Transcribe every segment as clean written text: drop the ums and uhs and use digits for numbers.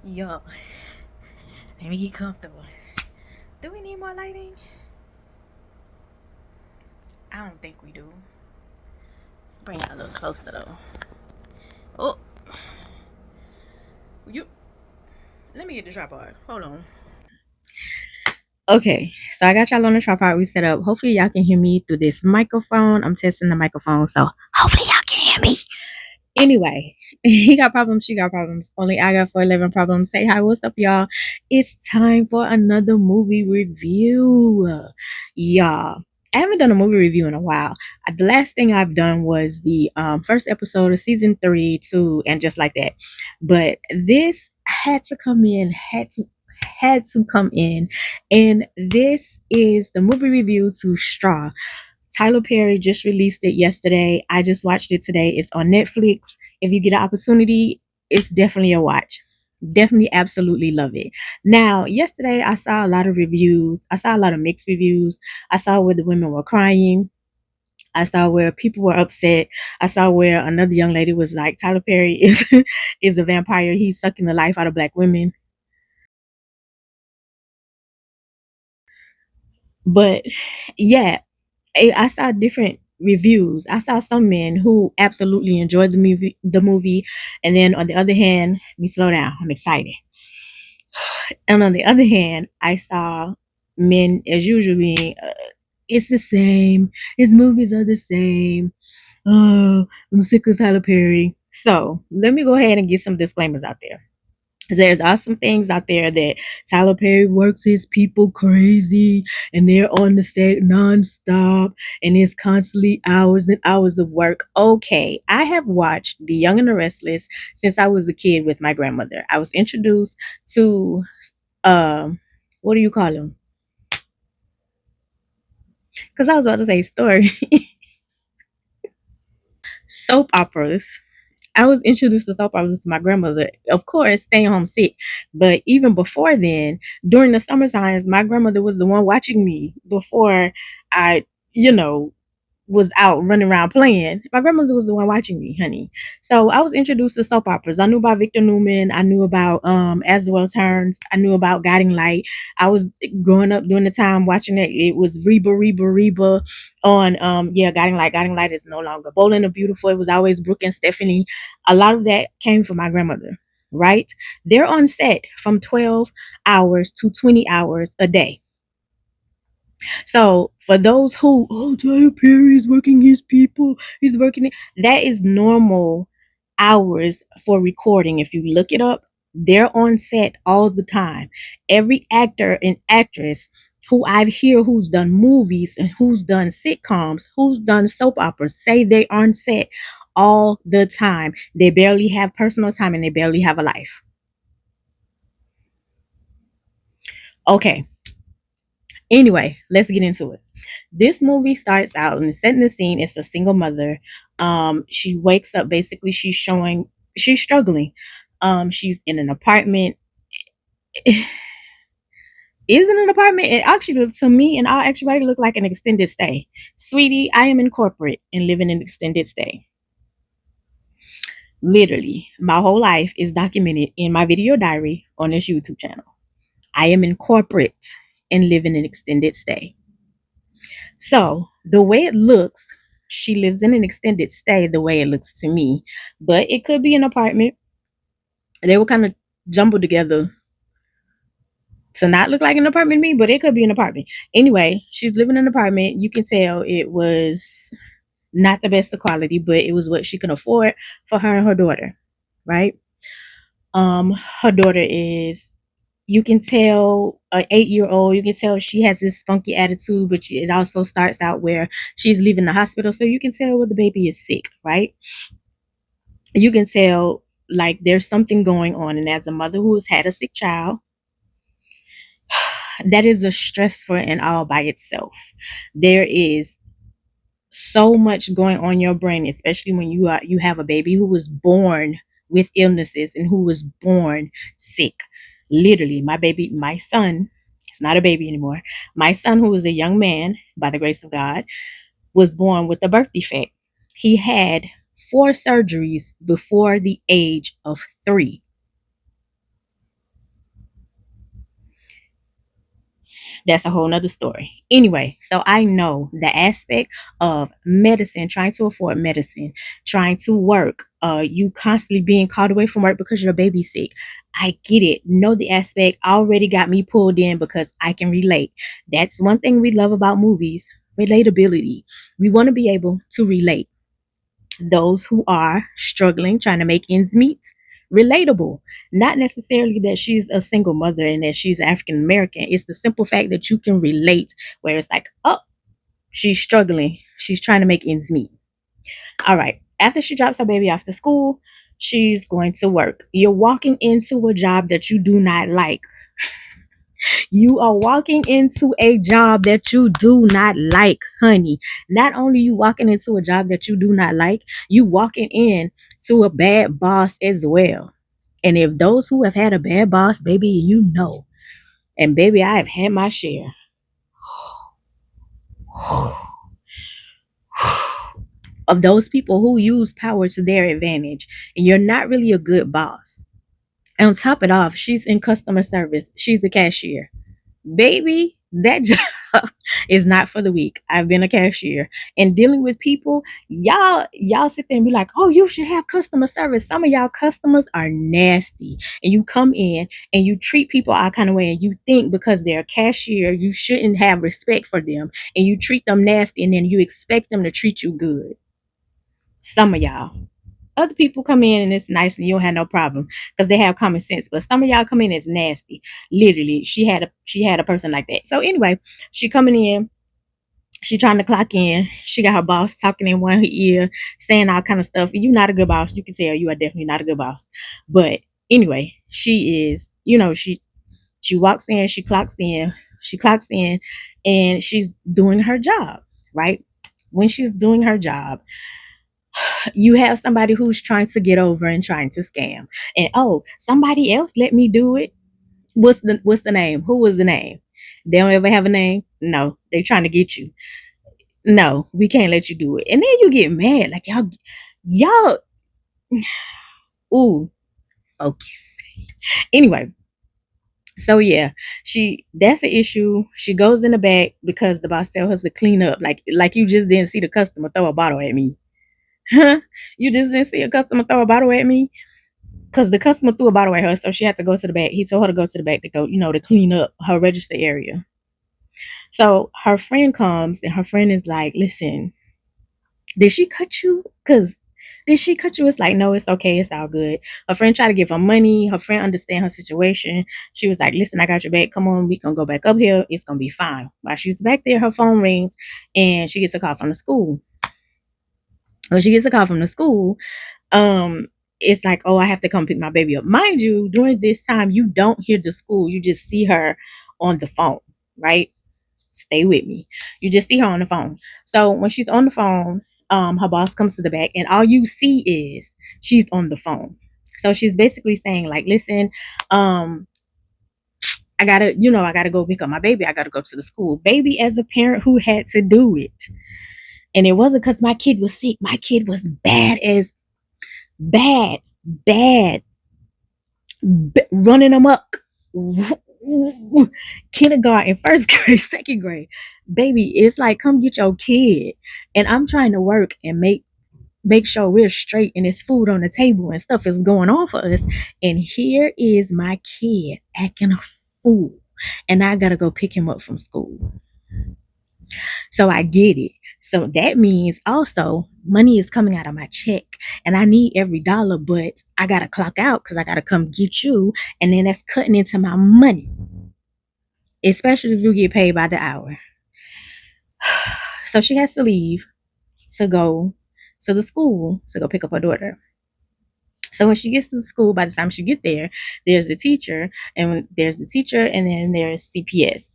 Yo, let me get comfortable. Do we need more lighting? I don't think we do. Bring it a little closer though. Oh, you. Let me get the tripod. Hold on. Okay, so I got y'all on the tripod we set up. Hopefully y'all can hear me through this microphone. I'm testing the microphone, so hopefully y'all can hear me. Anyway, he got problems, she got problems. Only I got 411 problems. Say hi, what's up, y'all? It's time for another movie review. Y'all, I haven't done a movie review in a while. The last thing I've done was the first episode of season 3, 2, and just like that. But this had to come in, had to come in, and this is the movie review to Straw. Tyler Perry just released it yesterday. I just watched it today. It's on Netflix. If you get an opportunity, it's definitely a watch. Definitely absolutely love it. Now, yesterday I saw a lot of reviews. I saw a lot of mixed reviews. I saw where the women were crying. I saw where people were upset. I saw where another young lady was like, Tyler Perry is is a vampire. He's sucking the life out of black women. But yeah, I saw different reviews. I saw some men who absolutely enjoyed the movie, and then on the other hand, let me slow down. I'm excited. And on the other hand, I saw men as usual being, it's the same. His movies are the same. Oh, I'm sick of Tyler Perry. So let me go ahead and get some disclaimers out there. There's awesome things out there that Tyler Perry works his people crazy and they're on the set nonstop and it's constantly hours and hours of work. Okay, I have watched The Young and the Restless since I was a kid with my grandmother. I was introduced to what do you call them? Because I was about to say story. Soap operas. I was introduced to soap operas to my grandmother, of course, staying home sick. But even before then, during the summer times, my grandmother was the one watching me before I, you know, was out running around playing. My grandmother was the one watching me, honey. So I was introduced to soap operas. I knew about Victor Newman. I knew about As the World Turns. I knew about Guiding Light. I was growing up during the time watching it. It was Reba on Guiding Light. Guiding Light is no longer. Bold and the Beautiful. It was always Brooke and Stephanie. A lot of that came from my grandmother. Right? They're on set from 12 hours to 20 hours a day. So for those who, oh, Tyler Perry is working his people, he's working it, that is normal hours for recording. If you look it up, they're on set all the time. Every actor and actress who I hear who's done movies and who's done sitcoms, who's done soap operas, say they are on set all the time. They barely have personal time and they barely have a life. Okay. Anyway, let's get into it. This movie starts out and setting the scene. It's a single mother. She wakes up. Basically, she's struggling. She's in an apartment. Isn't an apartment? It actually, to me, and all actuality, look like an extended stay. Sweetie, I am in corporate and living an extended stay. Literally, my whole life is documented in my video diary on this YouTube channel. I am in corporate and living an extended stay. So the way it looks, she lives in an extended stay the way it looks to me, but it could be an apartment. They were kind of jumbled together to not look like an apartment to me, but it could be an apartment. Anyway, she's living in an apartment. You can tell it was not the best of quality, but it was what she could afford for her and her daughter, right? Her daughter is, you can tell, an 8-year old, you can tell she has this funky attitude, but it also starts out where she's leaving the hospital. So you can tell where the baby is sick, right? You can tell like there's something going on. And as a mother who has had a sick child, that is a stressful and all by itself. There is so much going on in your brain, especially when you have a baby who was born with illnesses and who was born sick. Literally, my son, it's not a baby anymore. My son, who was a young man by the grace of God, was born with a birth defect. He had 4 surgeries before the age of 3. That's a whole nother story. Anyway, so I know the aspect of medicine, trying to afford medicine, trying to work, you constantly being called away from work because your baby's sick. I get it. Know the aspect already got me pulled in because I can relate. That's one thing we love about movies, relatability. We want to be able to relate. Those who are struggling, trying to make ends meet, relatable. Not necessarily that she's a single mother and that she's African American. It's the simple fact that you can relate, where it's like, oh, she's struggling. She's trying to make ends meet. All right. After she drops her baby off to school, she's going to work. You're walking into a job that you do not like. You are walking into a job that you do not like, honey. Not only you walking into a job that you do not like, you walking in to a bad boss as well. And if those who have had a bad boss, baby, you know. And baby, I have had my share of those people who use power to their advantage. And you're not really a good boss. And on top of it off, she's in customer service. She's a cashier. Baby, that job is not for the weak. I've been a cashier and dealing with people. Y'all sit there and be like, oh, you should have customer service. Some of y'all customers are nasty, and you come in and you treat people all kind of way, and you think because they're a cashier you shouldn't have respect for them, and you treat them nasty, and then you expect them to treat you good. Some of y'all. Other people come in and it's nice and you don't have no problem because they have common sense. But some of y'all come in and it's nasty. Literally, she had a person like that. So anyway, she coming in, she trying to clock in. She got her boss talking in one ear, saying all kind of stuff. You're not a good boss. You can tell you are definitely not a good boss. But anyway, she is, she walks in, she clocks in, and she's doing her job, right? When she's doing her job, you have somebody who's trying to get over and trying to scam. And oh, somebody else let me do it. What's the name? Who was the name? They don't ever have a name? No, they trying to get you. No, we can't let you do it. And then you get mad. Like y'all, ooh, focus. Anyway, so yeah, that's the issue. She goes in the back because the boss tells her to clean up. Like you just didn't see the customer throw a bottle at me. Huh? You just didn't see a customer throw a bottle at me? Because the customer threw a bottle at her, so she had to go to the back. He told her to go to the back to go, to clean up her register area. So her friend comes and her friend is like, listen, did she cut you? Because did she cut you? It's like, no, it's okay. It's all good. Her friend tried to give her money. Her friend understand her situation. She was like, listen, I got your back. Come on, we can go back up here. It's going to be fine. While she's back there, her phone rings and she gets a call from the school. When she gets a call from the school, it's like, oh, I have to come pick my baby up. Mind you, during this time, you don't hear the school. You just see her on the phone, right? Stay with me. You just see her on the phone. So when she's on the phone, her boss comes to the back, and all you see is she's on the phone. So she's basically saying, like, listen, I gotta go pick up my baby. I gotta go to the school. Baby, as a parent who had to do it. And it wasn't because my kid was sick. My kid was bad, bad, running amok. Kindergarten, first grade, second grade. Baby, it's like, come get your kid. And I'm trying to work and make sure we're straight and there's food on the table and stuff is going on for us. And here is my kid acting a fool. And I gotta go pick him up from school. So I get it. So that means also money is coming out of my check and I need every dollar, but I got to clock out because I got to come get you. And then that's cutting into my money, especially if you get paid by the hour. So she has to leave to go to the school to go pick up her daughter. So when she gets to the school, by the time she get there, there's the teacher, and then there's CPS.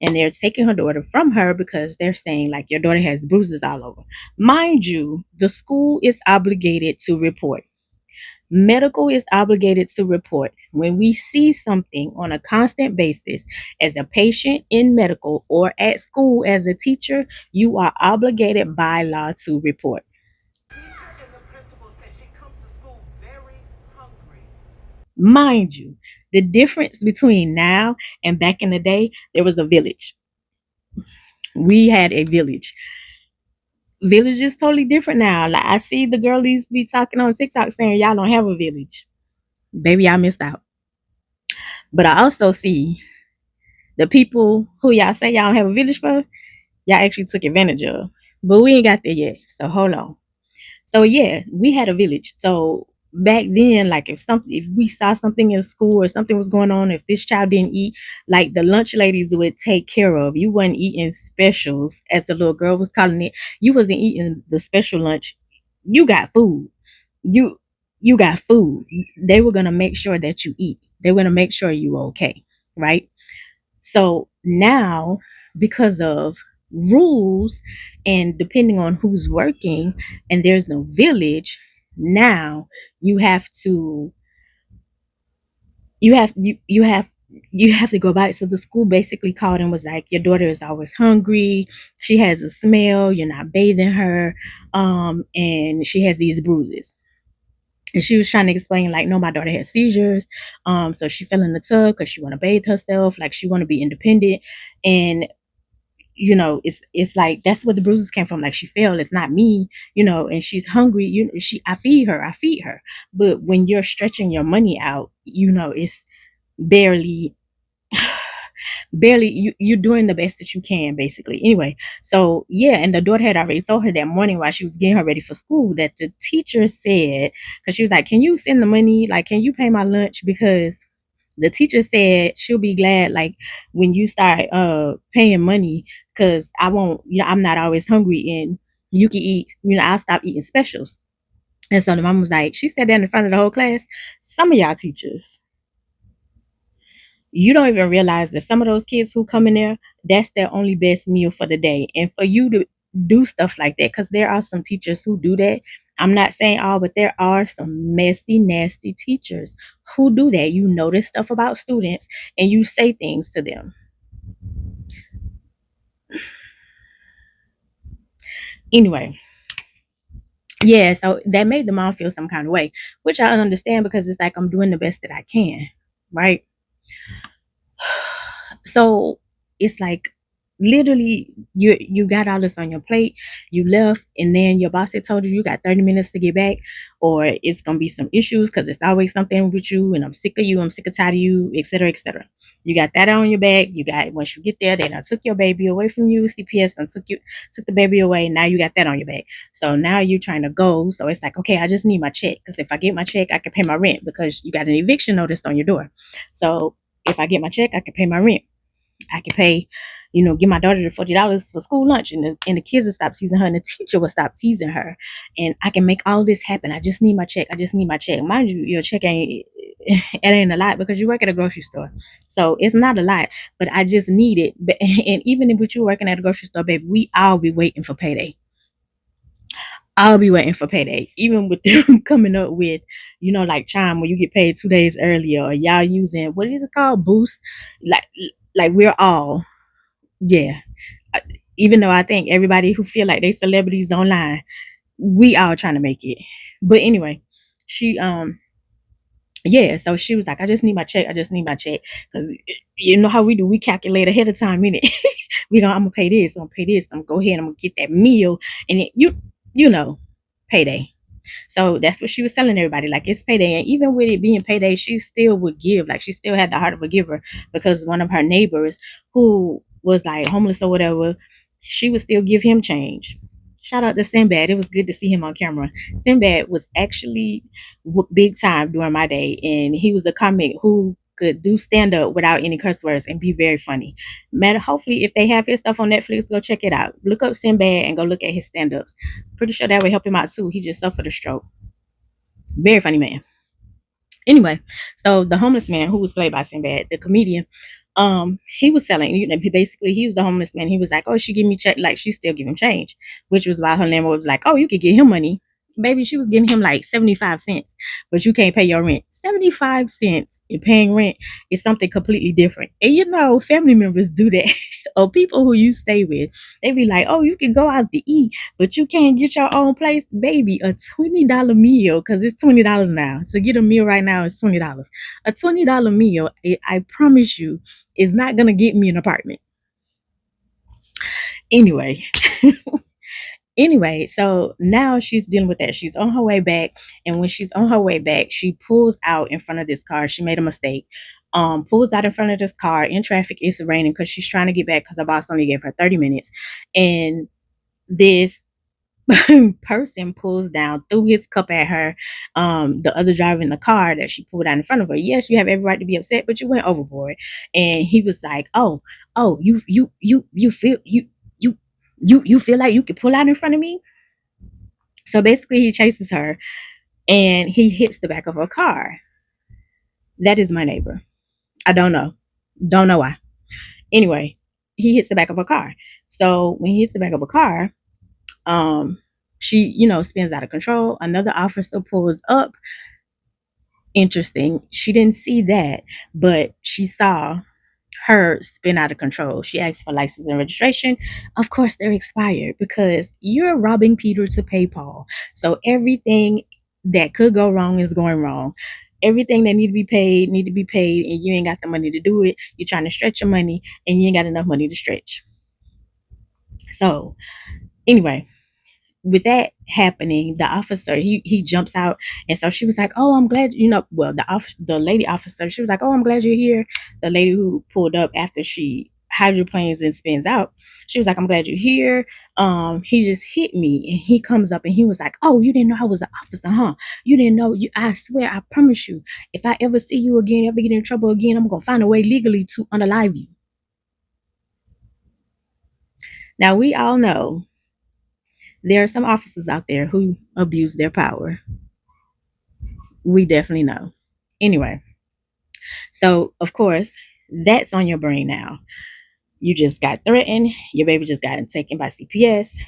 And they're taking her daughter from her because they're saying, like, your daughter has bruises all over. Mind you, the school is obligated to report. Medical is obligated to report. When we see something on a constant basis as a patient in medical or at school as a teacher, you are obligated by law to report. Mind you, the difference between now and back in the day, there was a village. We had a village. Village is totally different now. Like I see the girlies be talking on TikTok saying y'all don't have a village. Baby, I missed out. But I also see the people who y'all say y'all don't have a village for, y'all actually took advantage of. But we ain't got there yet. So hold on. So yeah, we had a village. So back then, like if we saw something in school or something was going on, if this child didn't eat, like the lunch ladies would take care of. You wasn't eating specials, as the little girl was calling it. You wasn't eating the special lunch. You got food. You you got food. They were gonna make sure that you eat. They were gonna make sure you were okay, right? So now, because of rules and depending on who's working, and there's no village, now you have to you have you have to go back. So the school basically called and was like, your daughter is always hungry, she has a smell, you're not bathing her, and she has these bruises. And she was trying to explain, like, no, my daughter has seizures, so she fell in the tub because she want to bathe herself, like she want to be independent. And it's like that's where the bruises came from. Like she fell, it's not me, and she's hungry. I feed her. But when you're stretching your money out, it's barely barely you're doing the best that you can, basically. Anyway, so yeah, and the daughter had already told her that morning while she was getting her ready for school that the teacher said, because she was like, can you send the money, like, can you pay my lunch, because the teacher said she'll be glad, like, when you start paying money, because I won't, I'm not always hungry, and you can eat, I'll stop eating specials. And so the mom was like, she said that in front of the whole class. Some of y'all teachers, you don't even realize that some of those kids who come in there, that's their only best meal for the day. And for you to do stuff like that, because there are some teachers who do that. I'm not saying all, but there are some messy, nasty teachers who do that. You notice stuff about students and you say things to them. Anyway, yeah, so that made the mom feel some kind of way, which I understand, because it's like I'm doing the best that I can, right? So it's like, literally, you got all this on your plate, you left, and then your boss had told you got 30 minutes to get back, or it's gonna be some issues because it's always something with you, and I'm sick of you, I'm sick of tired of you, etc., etc. You got that on your back. You got, once you get there, they done took your baby away from you. CPS done took the baby away. Now you got that on your back. So now you're trying to go. So it's like, okay, I just need my check, because if I get my check, I can pay my rent, because you got an eviction notice on your door. So if I get my check, I can pay my rent. I can pay, give my daughter the $40 for school lunch, and the kids will stop teasing her, and the teacher will stop teasing her, and I can make all this happen. I just need my check. I just need my check. Mind you, your check it ain't a lot, because you work at a grocery store, so it's not a lot. But I just need it. And even if you working at a grocery store, baby, we all be waiting for payday. I'll be waiting for payday, even with them coming up with, like Chime, where you get paid 2 days earlier, or y'all using, what is it called, Boost, like we're all, yeah. Even though I think everybody who feel like they celebrities online, we all trying to make it. But anyway, she yeah, so she was like, I just need my check. I just need my check, because you know how we do. We calculate ahead of time, innit? I'm gonna pay this. I'm gonna pay this. I'm gonna go ahead. I'm gonna get that meal, and you know, payday. So that's what she was telling everybody. Like, it's payday. And even with it being payday, she still would give. Like, she still had the heart of a giver, because one of her neighbors who was like homeless or whatever, she would still give him change. Shout out to Sinbad. It was good to see him on camera. Sinbad was actually big time during my day. And he was a comic who could do stand up without any curse words and be very funny. Matter, hopefully, if they have his stuff on Netflix, go check it out. Look up Sinbad and go look at his stand ups. Pretty sure that would help him out too. He just suffered a stroke. Very funny man. Anyway, so the homeless man, who was played by Sinbad, the comedian, he was selling, basically he was the homeless man. He was like, oh, she give me check, like she still give him change, which was why her landlord was like, oh, you could give him money, baby, she was giving him like 75 cents, but you can't pay your rent. 75 cents in paying rent is something completely different. And you know, family members do that. Or people who you stay with, they be like, oh, you can go out to eat, but you can't get your own place. Baby, a $20 meal, because it's $20 now. To get a meal right now is $20. A $20 meal, I promise you, is not going to get me an apartment. Anyway, so now she's dealing with that. She's on her way back, and when she's on her way back, she pulls out in front of this car. She made a mistake. Pulls out in front of this car in traffic. It's raining because she's trying to get back because her boss only gave her 30 minutes. And this person pulls down, threw his cup at her. The other driver in the car that she pulled out in front of her. Yes, you have every right to be upset, but you went overboard. And he was like, "Oh, you feel you feel like you could pull out in front of me?" So basically, he chases her and he hits the back of her car. That is my neighbor. I don't know why. Anyway, he hits the back of her car. So when he hits the back of a car, she, spins out of control. Another officer pulls up. Interesting. She didn't see that, but she saw her spin out of control. She asked for license and registration. Of course, they're expired because you're robbing Peter to pay Paul. So everything that could go wrong is going wrong. Everything that need to be paid, and you ain't got the money to do it. You're trying to stretch your money, and you ain't got enough money to stretch. So, anyway, with that happening, the officer he jumps out, and so she was like, "Oh, I'm glad Well, the lady officer, she was like, "Oh, I'm glad you're here." The lady who pulled up after she hydroplanes and spins out, she was like, "I'm glad you're here. He just hit me," and he comes up and he was like, "Oh, you didn't know I was an officer, huh? You didn't know? I swear, I promise you, if I ever see you again, ever get in trouble again, I'm gonna find a way legally to unalive you." Now we all know there are some officers out there who abuse their power. We definitely know. Anyway, so of course, that's on your brain now. You just got threatened. Your baby just got taken by CPS.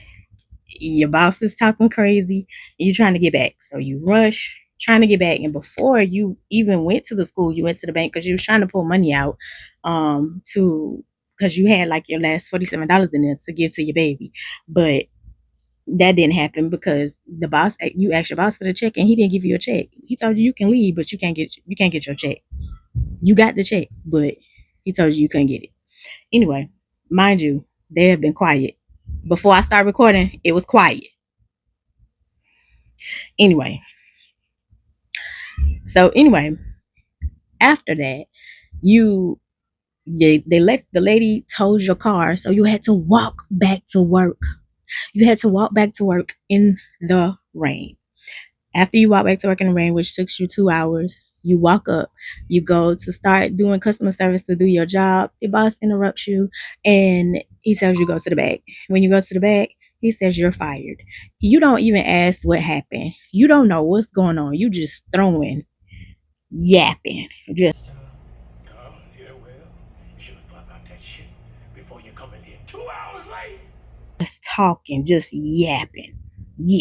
Your boss is talking crazy. And you're trying to get back. So you rush, trying to get back. And before you even went to the school, you went to the bank because you was trying to pull money out because you had like your last $47 in there to give to your baby. But that didn't happen because you asked your boss for the check and he didn't give you a check. He told you can leave, but you can't get your check. You got the check, but he told you couldn't get it. Anyway, mind you, they have been quiet. Before I start recording, it was quiet. Anyway, after that, they let the lady towed your car, so you had to walk back to work. You had to walk back to work in the rain. After you walk back to work in the rain, which took you 2 hours, you walk up, you go to start doing customer service to do your job. Your boss interrupts you and he tells you go to the back. When you go to the back, he says you're fired. You don't even ask what happened. You don't know what's going on. You just throwing, yapping. Just talking, just yapping. No,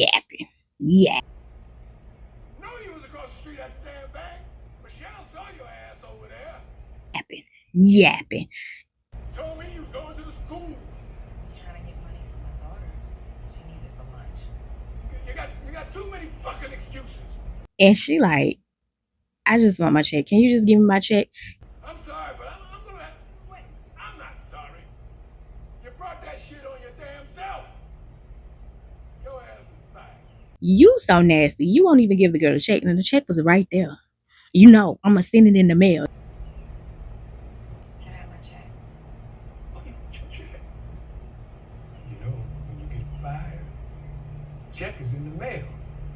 you was across the street at the damn bank. Michelle saw your ass over there. Yapping. Told me you was going to the school. She's trying to get money for my daughter. She needs it for lunch. You got too many fucking excuses. And she like, I just want my check. Can you just give me my check? I'm sorry, but I'm gonna have to wait. I'm not sorry. You brought that shit on your damn self. Your ass is fine. You so nasty. You won't even give the girl a check, and the check was right there. I'm gonna send it in the mail. Can I have my check? Okay, check. You know, when you get fired, check is in the mail.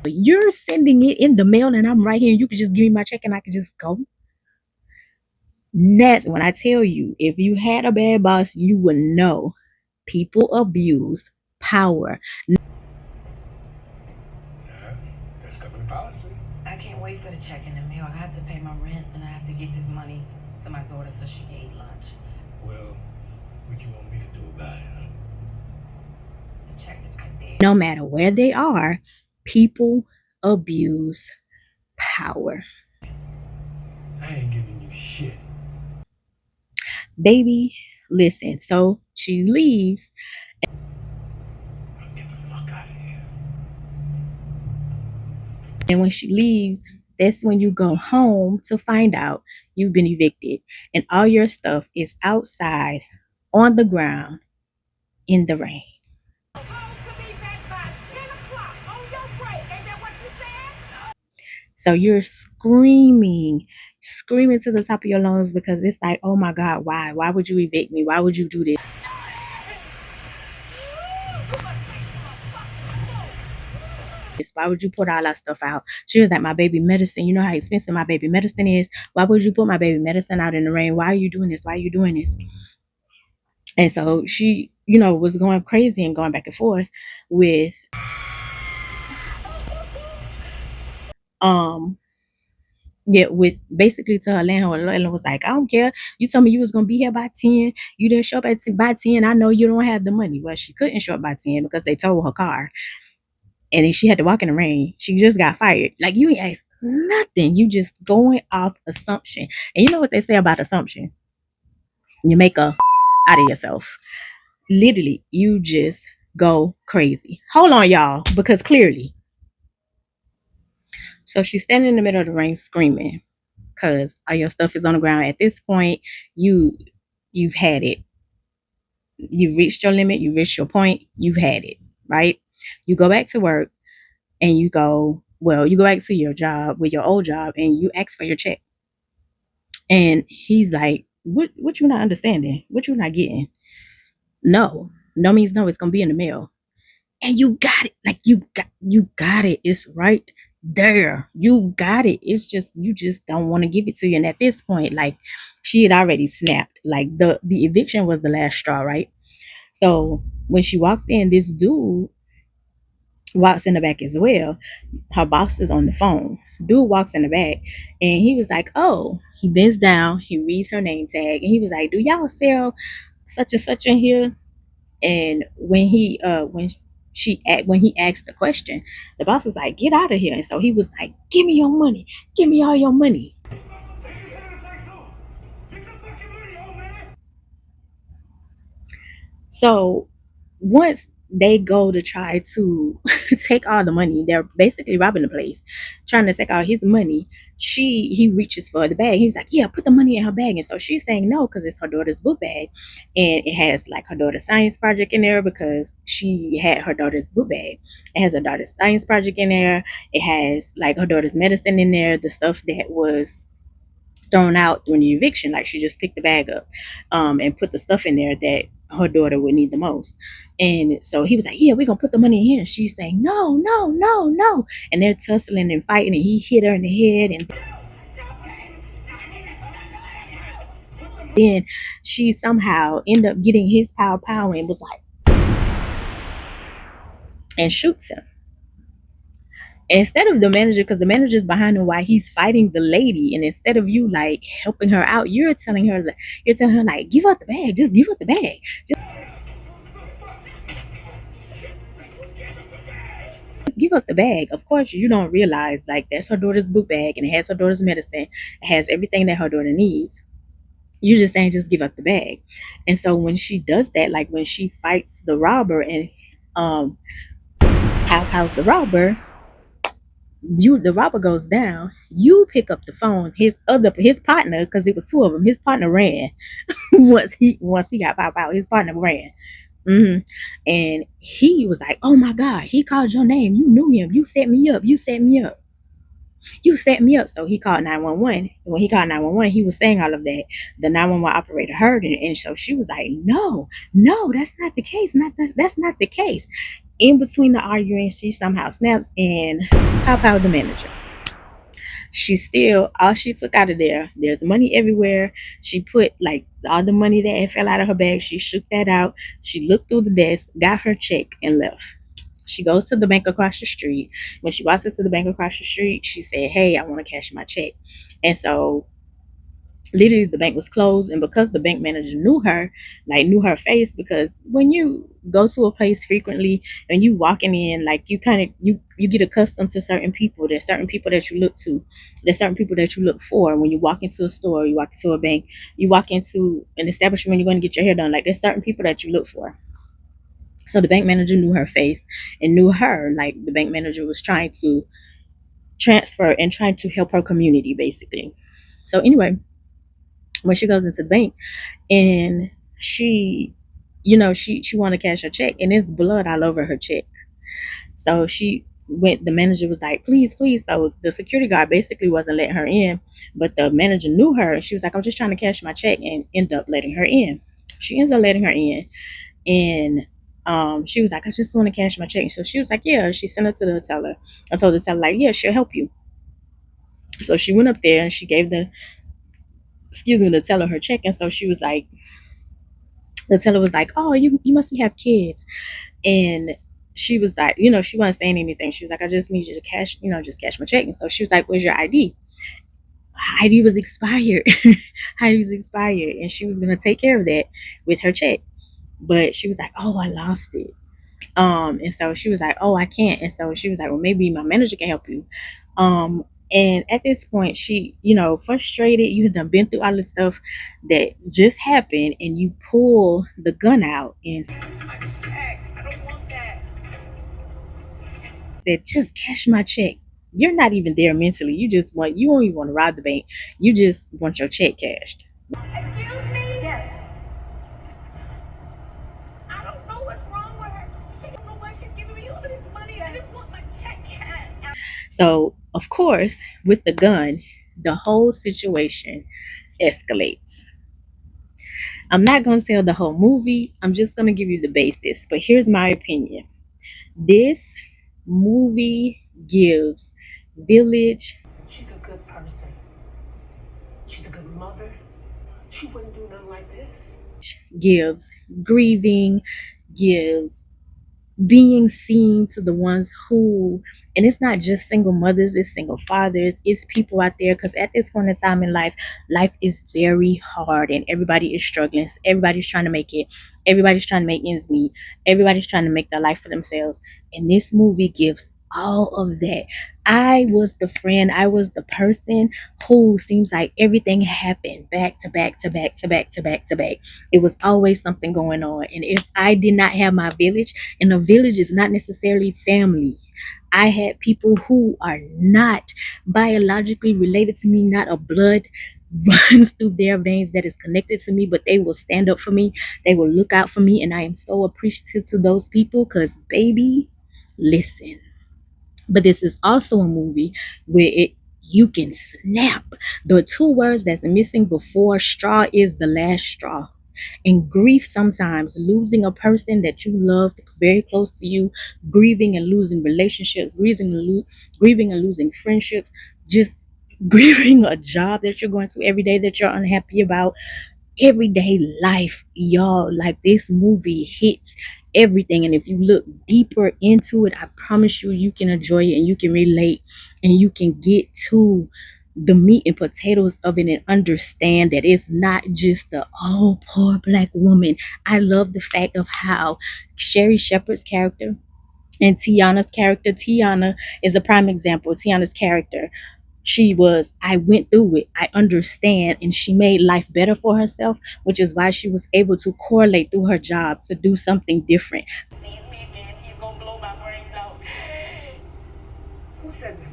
You're sending it in the mail, and I'm right here. You could just give me my check, and I could just go. That's when I tell you, if you had a bad boss, you would know. People abuse power. That's company policy. I can't wait for the check in the mail. I have to pay my rent and I have to get this money to my daughter so she can eat lunch. Well, what you want me to do about it, huh? The check is right there. No matter where they are, People abuse power. I ain't giving you shit. Baby, listen. So she leaves, Get the fuck out of here. and when she leaves, that's when you go home to find out you've been evicted and all your stuff is outside on the ground in the rain. So you're screaming to the top of your lungs because it's like, oh my God, why? Why would you evict me? Why would you do this? Why would you put all that stuff out? She was like, my baby medicine. You know how expensive my baby medicine is. Why would you put my baby medicine out in the rain? Why are you doing this? Why are you doing this? And so she, was going crazy and going back and forth with with basically to her landlord. And was like, I don't care. You told me you was gonna be here by 10. You didn't show up by 10. I know you don't have the money. Well, she couldn't show up by 10 because they towed her car. And then she had to walk in the rain. She just got fired. Like, you ain't asked nothing. You just going off assumption. And you know what they say about assumption? You make a out of yourself. Literally, you just go crazy. Hold on, y'all, because clearly. So she's standing in the middle of the rain screaming because all your stuff is on the ground. At this point, you've had it. You've reached your limit. You reached your point. You've had it, right? You go back to work and you go back to your job with your old job and you ask for your check. And he's like, what you not understanding? What you not getting? No means no. It's going to be in the mail. And you got it. Like you got it. It's right there. You got it. It's just, you just don't want to give it to you. And at this point, like, she had already snapped. Like the eviction was the last straw, right? So when she walks in, this dude walks in the back as well. Her boss is on the phone. Dude walks in the back and he was like, oh, he bends down, he reads her name tag, and he was like, do y'all sell such and such in here? And when he asked the question, the boss was like, get out of here. And so he was like, give me your money, give me all your money. So once they go to try to take all the money, they're basically robbing the place, trying to take all his money. He reaches for the bag. He was like, yeah, put the money in her bag. And so she's saying no, because it's her daughter's book bag. And it has like her daughter's science project in there because she had her daughter's book bag. It has her daughter's science project in there. It has like her daughter's medicine in there, the stuff that was thrown out during the eviction. Like, she just picked the bag up and put the stuff in there that her daughter would need the most. And so he was like, yeah, we're gonna put the money in here. And she's saying no. And they're tussling and fighting, and he hit her in the head, and then she somehow ended up getting his power and was like, and shoots him. Instead of the manager, because the manager's behind him while he's fighting the lady, and instead of you like helping her out, you're telling her like, give her the bag, just give her the bag, just give up the bag. Of course, you don't realize like that's her daughter's book bag, and it has her daughter's medicine, it has everything that her daughter needs. You're just saying just give up the bag. And so when she does that, like when she fights the robber and how's the robber, the robber goes down, you pick up the phone. His partner, because it was two of them, his partner ran. once he got out, his partner ran. And he was like, oh my God, he called your name, you knew him, you set me up. So he called 911. And when he called 911, he was saying all of that. The 911 operator heard it, and so she was like, no, that's not the case. That's not the case. In between the arguing, she somehow snaps and pop out the manager. All she took out of there's money everywhere. She put like all the money that fell out of her bag, she shook that out. She looked through the desk, got her check, and left. She goes to the bank across the street. When she walks into the bank across the street, she said, hey, I want to cash my check. And so Literally the bank was closed, and because the bank manager knew her, like knew her face, because when you go to a place frequently and you walking in, like you kind of you get accustomed to certain people. There's certain people that you look to, there's certain people that you look for when you walk into a store, you walk into a bank, you walk into an establishment, you're going to get your hair done. Like there's certain people that you look for. So the bank manager knew her face and knew her. Like the bank manager was trying to transfer and trying to help her community basically. So anyway, when she goes into the bank and she, she want to cash her check, and there's blood all over her check. So she went, the manager was like, please, please. So the security guard basically wasn't letting her in, but the manager knew her, and she was like, I'm just trying to cash my check, and end up letting her in. She ends up letting her in, and she was like, I just want to cash my check. So she was like, yeah. She sent her to the teller. I told the teller, like, yeah, she'll help you. So she went up there and she gave the teller her check. And so she was like, the teller was like, oh, you must have kids. And she was like, she wasn't saying anything. She was like, I just need you to cash, just cash my check. And so she was like, where's your ID? ID was expired. ID was expired. And she was going to take care of that with her check. But she was like, oh, I lost it. And so she was like, oh, I can't. And so she was like, well, maybe my manager can help you. And at this point, she, frustrated, you had done been through all the stuff that just happened, and you pull the gun out and said, just cash my check. You're not even there mentally. You don't even want to rob the bank. You just want your check cashed. Excuse me? Yes. I don't know what's wrong with her. I don't know why she's giving me all this money. I just want my check cash. So, of course, with the gun, the whole situation escalates. I'm not going to tell the whole movie. I'm just going to give you the basis. But here's my opinion. This movie gives Village. She's a good person. She's a good mother. She wouldn't do nothing like this. Gives grieving, gives being seen to the ones who, and it's not just single mothers, it's single fathers, it's people out there, because at this point in time in life is very hard and everybody is struggling. Everybody's trying to make it, everybody's trying to make ends meet, everybody's trying to make their life for themselves, and this movie gives all of that. I was the friend, I was the person who seems like everything happened back to back to back to back to back to back. It was always something going on, and if I did not have my village, and a village is not necessarily family, I had people who are not biologically related to me, not a blood runs through their veins that is connected to me, but they will stand up for me, they will look out for me, and I am so appreciative to those people, because baby, listen. But this is also a movie where you can snap. The two words that's missing before straw is the last straw. And grief, sometimes losing a person that you loved very close to you, grieving and losing relationships, grieving and losing friendships, just grieving a job that you're going to every day that you're unhappy about, everyday life, y'all. Like, this movie hits everything, and if you look deeper into it, I promise you can enjoy it and you can relate and you can get to the meat and potatoes of it and understand that it's not just the poor black woman. I love the fact of how Sherry Shepherd's character and Tiana's character, Tiana is a prime example. Tiana's character, I went through it, I understand, and she made life better for herself, which is why she was able to correlate through her job to do something different. Sees me again, he's gonna blow my brains out. Who said that?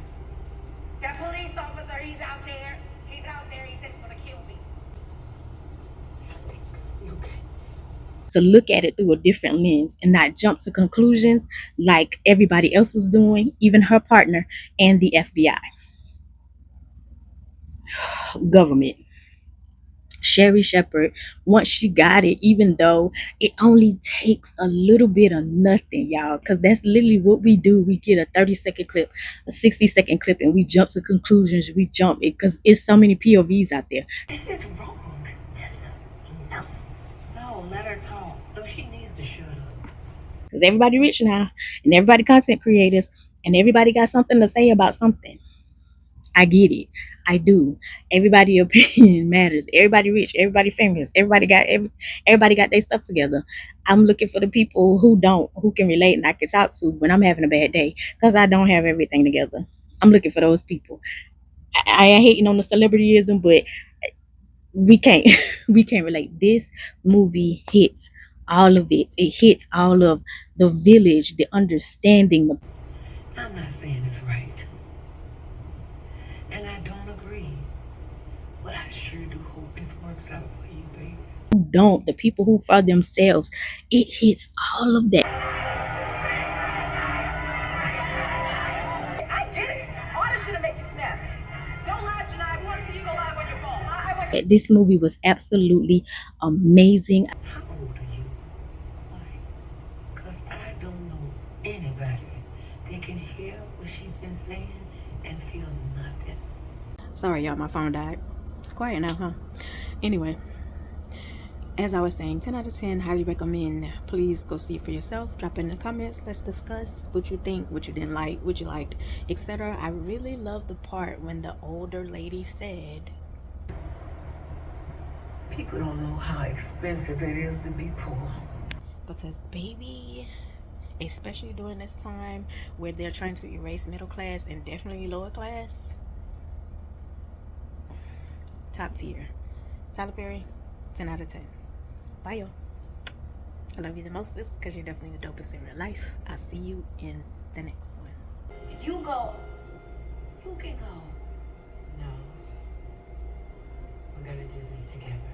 That police officer, he's out there. He's out there. He said he's gonna kill me. Everything's gonna be okay. To look at it through a different lens and not jump to conclusions like everybody else was doing, even her partner and the FBI. Government. Sherry Shepherd, once she got it, even though it only takes a little bit of nothing, y'all, because that's literally what we do. We get a 30-second clip, a 60-second clip, and we jump to conclusions. We jump it because it's so many POVs out there. This is wrong. Tessa, enough. No, let her talk. No, she needs to shut up. Because everybody rich now, and everybody content creators, and everybody got something to say about something. I get it. I do. Everybody opinion matters. Everybody rich. Everybody famous. Everybody got their stuff together. I'm looking for the people who don't, who can relate and I can talk to when I'm having a bad day because I don't have everything together. I'm looking for those people. I ain't hating on the celebrityism, but we can't we can't relate. This movie hits all of it. It hits all of the village, the understanding. I'm not saying it's right, and I don't agree, but I sure do hope this works out for you, baby. Who don't, the people who for themselves, it hits all of that. I get it. Otis should have made you snap. Don't lie, Janai. I want to see you go live on your phone. I want you. This movie was absolutely amazing. How old are you? Why? Because I don't know anybody that can hear what she's been saying and feel nothing. Sorry y'all, my phone died. It's quiet now, huh? Anyway, as I was saying, 10 out of 10, highly recommend. Please go see it for yourself. Drop in the comments. Let's discuss what you think, what you didn't like, what you liked, etc. I really love the part when the older lady said, People don't know how expensive it is to be poor. because baby, especially during this time where they're trying to erase middle class and definitely lower class, top tier. Tyler Perry, 10 out of 10. Bye, y'all. I love you the mostest because you're definitely the dopest in real life. I'll see you in the next one. You go. You can go. No. We're gonna do this together.